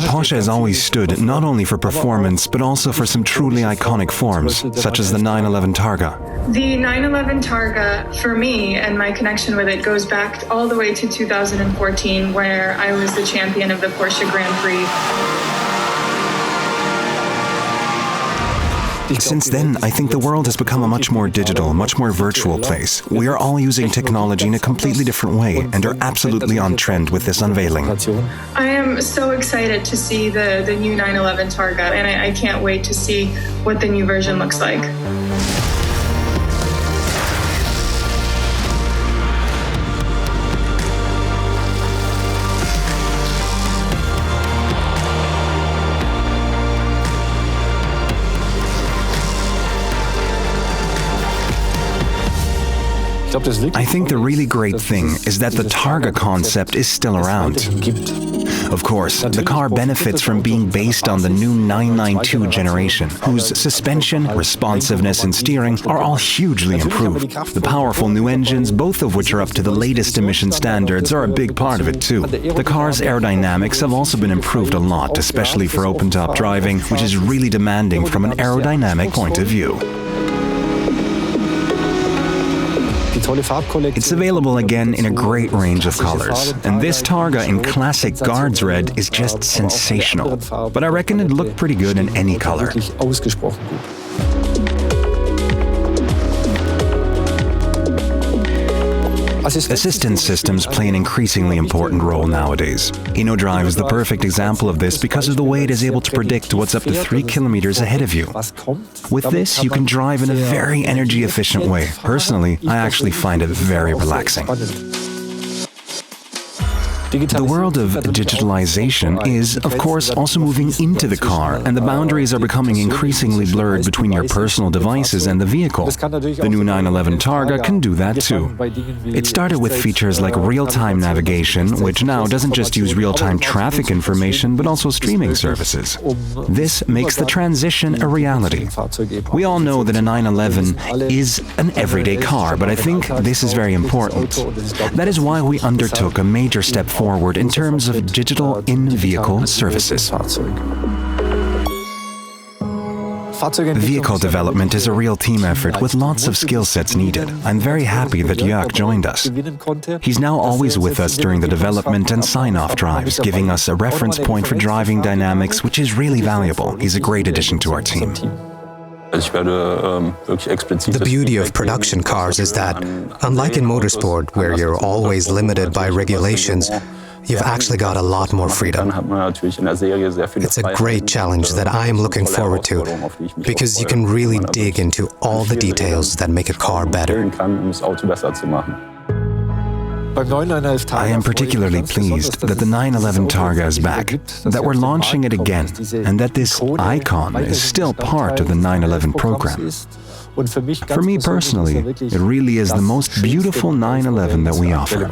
Porsche has always stood not only for performance, but also for some truly iconic forms, such as the 911 Targa. The 911 Targa, for me, and my connection with it goes back all the way to 2014, where I was the champion of the Porsche Grand Prix. Since then, I think the world has become a much more digital, much more virtual place. We are all using technology in a completely different way and are absolutely on trend with this unveiling. I am so excited to see the new 911 Targa, and I can't wait to see what the new version looks like. I think the really great thing is that the Targa concept is still around. Of course, the car benefits from being based on the new 992 generation, whose suspension, responsiveness and steering are all hugely improved. The powerful new engines, both of which are up to the latest emission standards, are a big part of it too. The car's aerodynamics have also been improved a lot, especially for open-top driving, which is really demanding from an aerodynamic point of view. It's available again in a great range of colors, and this Targa in classic Guards Red is just sensational. But I reckon it'd look pretty good in any color. Assistance systems play an increasingly important role nowadays. InnoDrive is the perfect example of this because of the way it is able to predict what's up to 3 kilometers ahead of you. With this, you can drive in a very energy-efficient way. Personally, I actually find it very relaxing. The world of digitalization is, of course, also moving into the car, and the boundaries are becoming increasingly blurred between your personal devices and the vehicle. The new 911 Targa can do that too. It started with features like real-time navigation, which now doesn't just use real-time traffic information, but also streaming services. This makes the transition a reality. We all know that a 911 is an everyday car, but I think this is very important. That is why we undertook a major step forward in terms of digital in-vehicle services. Vehicle development is a real team effort with lots of skill sets needed. I'm very happy that Jörg joined us. He's now always with us during the development and sign-off drives, giving us a reference point for driving dynamics, which is really valuable. He's a great addition to our team. The beauty of production cars is that, unlike in motorsport, where you're always limited by regulations, you've actually got a lot more freedom. It's a great challenge that I am looking forward to, because you can really dig into all the details that make a car better. I am particularly pleased that the 911 Targa is back, that we're launching it again, and that this icon is still part of the 911 program. For me personally, it really is the most beautiful 911 that we offer.